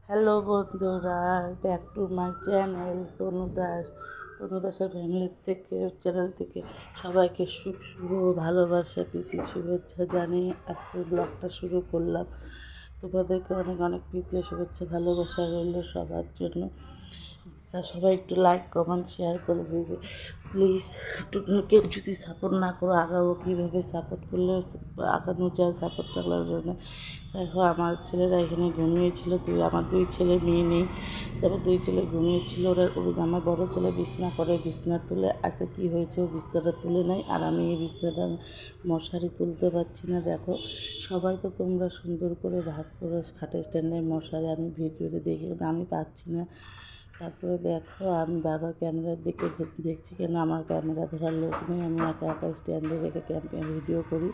Hello বন্ধুরা, back to my channel তনু দাসের channel থেকে সবাইকে শুভ ভালোবাসা প্রীতি শুভেচ্ছা জানিয়ে আজকের ব্লগটা শুরু করলাম। তোমাদেরকে অনেক অনেক প্রীতি শুভেচ্ছা ভালোবাসা রইল সবার জন্য। তা সবাই একটু লাইক কমেন্ট শেয়ার করে দেবে প্লিজ। একটু কেউ যদি সাপোর্ট না করো, আগাবো কীভাবে? সাপোর্ট করলে আগানো যায় সাপোর্ট করার জন্য। দেখো আমার ছেলেরা এখানে ঘুমিয়েছিল, আমার দুই ছেলে মেয়ে নেই, তবে দুই ছেলে ঘুমিয়েছিল। আমার বড় ছেলে বিছনা করে, বিছনা তুলে আসে কী হয়েছে, ও বিছনাটা তুলে নেয়, আর আমি এই বিছনাটা মশারি তুলতে পারছি না। দেখো সবাই তো তোমরা সুন্দর করে ভাঁজ করে খাটের স্ট্যান্ডে মশারি, আমি ভিডিওতে দেখি আমি পাচ্ছি না। তারপরে দেখো আমি বারবার ক্যামেরার দিকে দেখছি, কেন আমার ক্যামেরা ধরার লোক নেই, আমি একা একা স্ট্যান্ডে রেখে ভিডিও করি।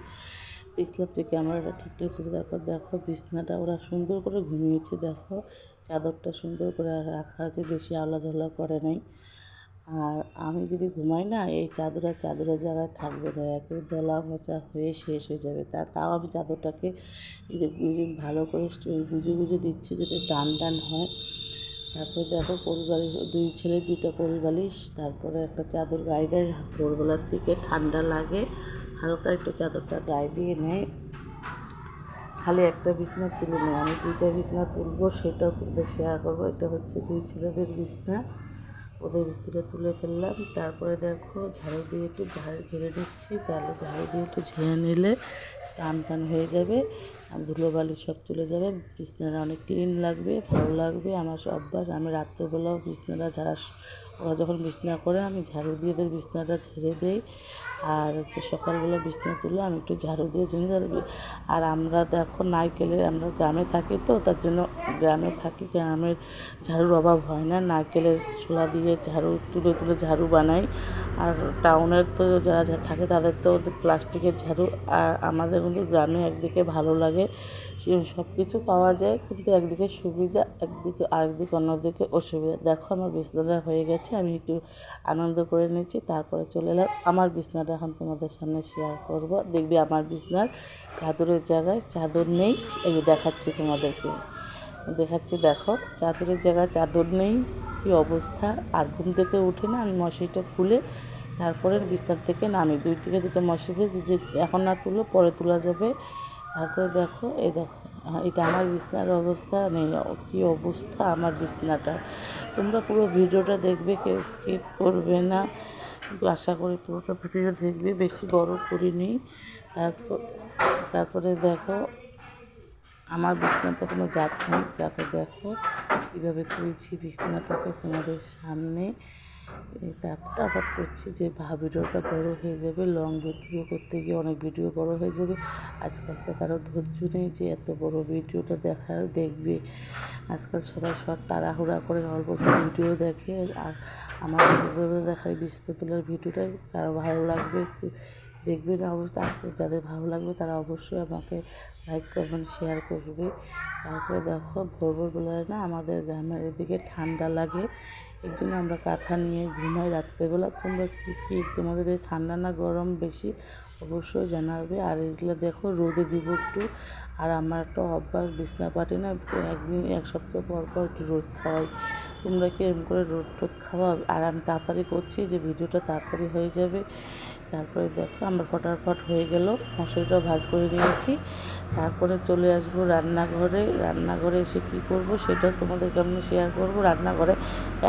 দেখলাম যে ক্যামেরাটা ঠিকঠাক ছিল। তারপর দেখো বিছনাটা ওরা সুন্দর করে ঘুমিয়েছে, দেখো চাদরটা সুন্দর করে রাখা আছে, বেশি আলাঝোলা করে নাই। আর আমি যদি ঘুমাই না, এই চাদরের জায়গায় থাকবে না, একেবারে দলা মোচা হয়ে শেষ হয়ে যাবে। তাও আমি চাদরটাকে ভালো করে গুজে গুজে দিচ্ছি যাতে টান টান হয়। তারপরে দেখো কোলবালিশ, দুই ছেলে দুইটা কোলবালিশ, তারপরে একটা চাদর গায়ে দেয়, ভোরবেলার দিকে ঠান্ডা লাগে, হালকা একটু চাদরটা গায়ে দিয়ে নেয়। খালি একটা বিছনা তুলে নেয়, আমি দুইটা বিছনা তুলবো, সেটাও তুলে শেয়ার করবো। এটা হচ্ছে দুই ছেলেদের বিছনা, ওদের বিছনাটা তুলে ফেললাম। তারপরে দেখো ঝাড়ু দিয়ে একটু ঝেড়ে নিচ্ছি, তাহলে ঝাড়ু দিয়ে একটু ঝেড়ে নিলে টান টান হয়ে যাবে, আর ধুলোবালি সব চলে যাবে, বিছনাটা অনেক ক্লিন লাগবে, ভালো লাগবে। আমার অভ্যাস, আমি রাত্রেবেলাও বিছনাটা ওরা যখন বিছনা করে আমি ঝাড়ু দিয়ে ওদের বিছনাটা ঝেড়ে দিই। আর হচ্ছে সকালবেলা বিছনা তুলে আমি একটু ঝাড়ু দিয়ে ঝেড়ে দিই। আর আমরা দেখো আমরা গ্রামে থাকি, তো তার জন্য গ্রামে থাকি, গ্রামের ঝাড়ুর অভাব হয় না, নারকেলের ছোলা দিয়ে ঝাড়ু তুলে তুলে ঝাড়ু বানাই। আর টাউনের তো যারা থাকে তাদের তো প্লাস্টিকের ঝাড়ু। আর আমাদের কিন্তু গ্রামে একদিকে ভালো লাগে, সব কিছু পাওয়া যায়, কিন্তু একদিকে সুবিধা, আরেকদিকে অন্যদিকে অসুবিধা। দেখো আমার বিছনাটা হয়ে গেছে, আমি একটু আনন্দ করে নিচ্ছি। তারপরে চলে এলাম আমার বিছনাটা এখন তোমাদের সামনে শেয়ার করব। দেখবি আমার বিছনার চাদরের জায়গায় চাদর নেই, এই দেখাচ্ছি তোমাদেরকে, দেখো চাদরের জায়গায় চাদর নেই, কী অবস্থা। আর ঘুম থেকে উঠে না আমি মশারিটা খুলে তারপরে বিছনার থেকে নামি, দুটো মশারি যে এখন না তুললে পরে তোলা যাবে। তারপরে দেখো দেখো এটা আমার বিছনার অবস্থা নেই, কী অবস্থা আমার বিছনাটা। তোমরা পুরো ভিডিওটা দেখবে, কেউ স্কিপ করবে না, কিন্তু আশা করি পুরোটা ভিডিও দেখবে, বেশি বড় করিনি। তারপরে দেখো আমার বিছনাতে কোনো জাত নেই। তারপর দেখো কীভাবে তুলছি বিছনাটাকে তোমাদের সামনে। তারপর আবার করছি যে ভিডিওটা বড়ো হয়ে যাবে, লং ভিডিও করতে গিয়ে অনেক ভিডিও বড়ো হয়ে যাবে। আজকাল তো কারো ধৈর্য নেই যে এত বড় ভিডিওটা দেখবে। আজকাল সবাই সব তাড়াহুড়া করে অল্প ভিডিও দেখে। আর আমার দেখার বিছনা তোলার ভিডিওটাই কারো ভালো লাগবে একটু দেখবে না, অবশ্যই যাদের ভালো লাগবে তারা অবশ্যই আমাকে লাইক কমেন্ট শেয়ার করবে। তারপরে দেখো ভোরবেলায় না আমাদের গ্রামের এদিকে ঠান্ডা লাগে, এর জন্য আমরা কাঁথা নিয়ে ঘুমাই রাত্রেবেলা। তোমরা তোমাদের এই ঠান্ডা না গরম বেশি অবশ্যই জানাবে। আর এগুলো দেখো রোদে দিব একটু। আর আমার একটা অভ্যাস, বিছনা পাটি না এক সপ্তাহ পর পর একটু রোদ খাওয়াই। তোমরা কি এরকম করে রোদ টোদ খাওয়া? আর আমি তাড়াতাড়ি করছি যে ভিডিওটা তাড়াতাড়ি হয়ে যাবে। তারপরে দেখো আমার ফটাফট হয়ে গেল, মশারিটাও ভাঁজ করে নিয়েছি। তারপরে চলে আসবো রান্নাঘরে এসে কী করব সেটাও তোমাদেরকে আমি শেয়ার করব। রান্নাঘরে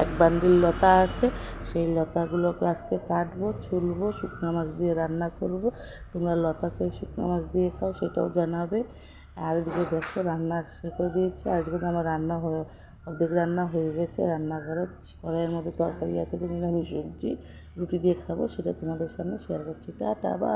এক বান্ডিল লতা আছে, সেই লতাগুলোকে আজকে কাটবো, ছুলবো, শুকনো মাছ দিয়ে রান্না করব। তোমরা লতাকে শুকনো মাছ দিয়ে খাও, সেটাও জানাবে। আর এদিকে দেখো রান্না শেষ করে দিয়েছি, আর এদিকে আমার অর্ধেক রান্না হয়ে গেছে। রান্নাঘরে কড়াইয়ের মধ্যে তরকারি আছে, যে নিরামিষ সবজি রুটি দিয়ে খাবো, সেটা তোমাদের সামনে শেয়ার করছি। Tata, by.